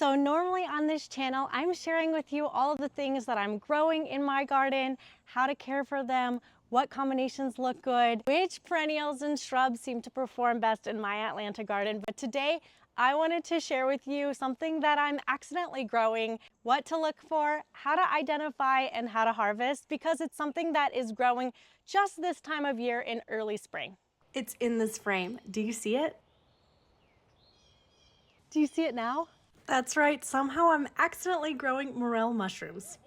So normally on this channel, I'm sharing with you all of the things that I'm growing in my garden, how to care for them, what combinations look good, which perennials and shrubs seem to perform best in my Atlanta garden. But today, I wanted to share with you something that I'm accidentally growing, what to look for, how to identify, and how to harvest, because it's something that is growing just this time of year in early spring. It's in this frame. Do you see it? Do you see it now? That's right. Somehow I'm accidentally growing morel mushrooms.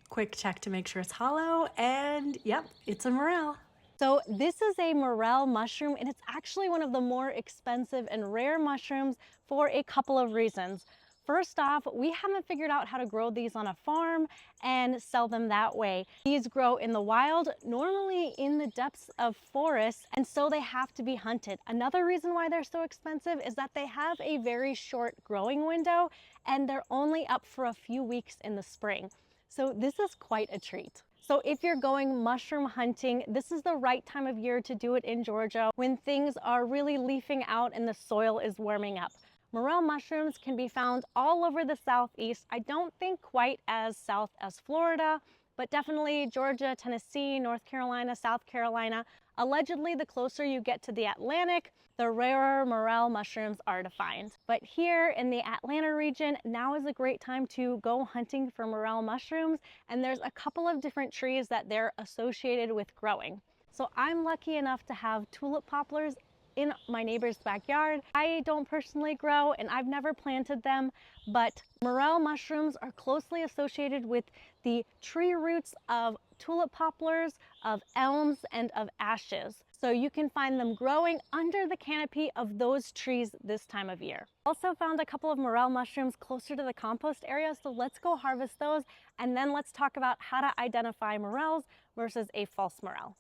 Quick check to make sure it's hollow, and yep, it's a morel. So this is a morel mushroom, and it's actually one of the more expensive and rare mushrooms for a couple of reasons. First off, we haven't figured out how to grow these on a farm and sell them that way. These grow in the wild, normally in the depths of forests, and so they have to be hunted. Another reason why they're so expensive is that they have a very short growing window, and they're only up for a few weeks in the spring. So this is quite a treat. So if you're going mushroom hunting, this is the right time of year to do it in Georgia when things are really leafing out and the soil is warming up. Morel mushrooms can be found all over the southeast. I don't think quite as south as Florida, but definitely Georgia, Tennessee, North Carolina, South Carolina. Allegedly, the closer you get to the Atlantic, the rarer morel mushrooms are to find. But here in the Atlanta region, now is a great time to go hunting for morel mushrooms, and there's a couple of different trees that they're associated with growing. So I'm lucky enough to have tulip poplars in my neighbor's backyard. I don't personally grow and I've never planted them, but morel mushrooms are closely associated with the tree roots of tulip poplars, of elms, and of ashes. So you can find them growing under the canopy of those trees this time of year. Also found a couple of morel mushrooms closer to the compost area, so let's go harvest those, and then let's talk about how to identify morels versus a false morel.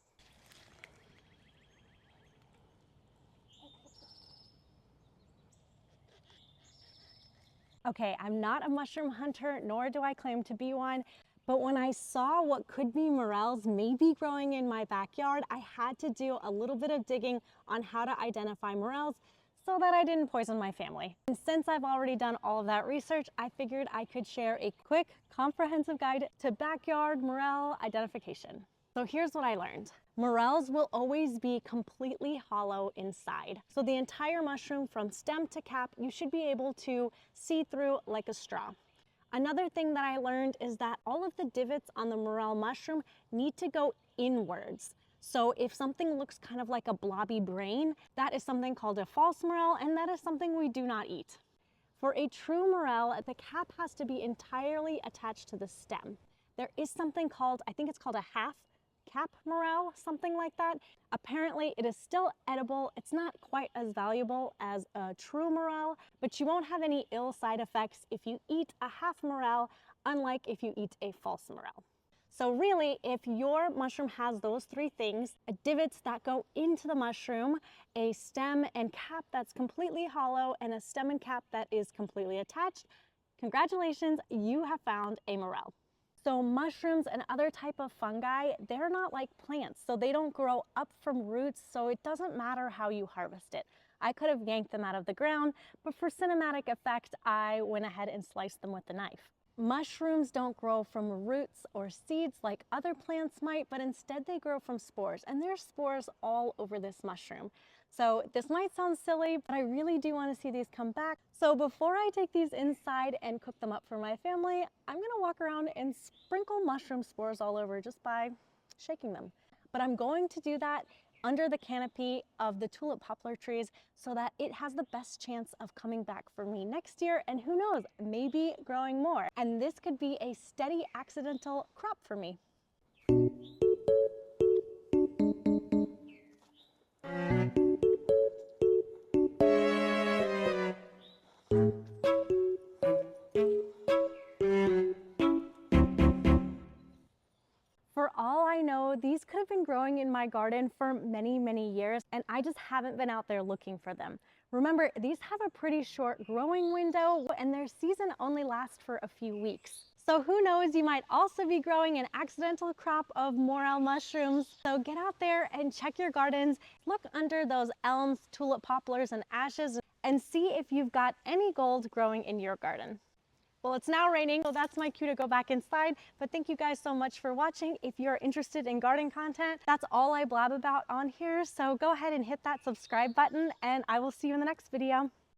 Okay, I'm not a mushroom hunter, nor do I claim to be one, but when I saw what could be morels maybe growing in my backyard, I had to do a little bit of digging on how to identify morels so that I didn't poison my family. And since I've already done all of that research, I figured I could share a quick, comprehensive guide to backyard morel identification. So here's what I learned. Morels will always be completely hollow inside. So the entire mushroom from stem to cap, you should be able to see through like a straw. Another thing that I learned is that all of the divots on the morel mushroom need to go inwards. So if something looks kind of like a blobby brain, that is something called a false morel, and that is something we do not eat. For a true morel, the cap has to be entirely attached to the stem. There is something called, I think it's called a half cap morel, something like that. Apparently it is still edible. It's not quite as valuable as a true morel, but you won't have any ill side effects if you eat a half morel, unlike if you eat a false morel. So really, if your mushroom has those three things, divots that go into the mushroom, a stem and cap that's completely hollow, and a stem and cap that is completely attached, congratulations, you have found a morel. So mushrooms and other type of fungi, they're not like plants, so they don't grow up from roots, so it doesn't matter how you harvest it. I could have yanked them out of the ground, but for cinematic effect, I went ahead and sliced them with a knife. Mushrooms don't grow from roots or seeds like other plants might, but instead they grow from spores, and there's spores all over this mushroom. So this might sound silly, but I really do want to see these come back. So before I take these inside and cook them up for my family, I'm gonna walk around and sprinkle mushroom spores all over just by shaking them. But I'm going to do that under the canopy of the tulip poplar trees so that it has the best chance of coming back for me next year, and who knows, maybe growing more. And this could be a steady accidental crop for me. For all I know, these could have been growing in my garden for many, many years, and I just haven't been out there looking for them. Remember, these have a pretty short growing window, and their season only lasts for a few weeks. So who knows, you might also be growing an accidental crop of morel mushrooms. So get out there and check your gardens. Look under those elms, tulip poplars, and ashes and see if you've got any gold growing in your garden. Well, it's now raining, so that's my cue to go back inside. But thank you guys so much for watching. If you're interested in garden content, that's all I blab about on here. So go ahead and hit that subscribe button, and I will see you in the next video.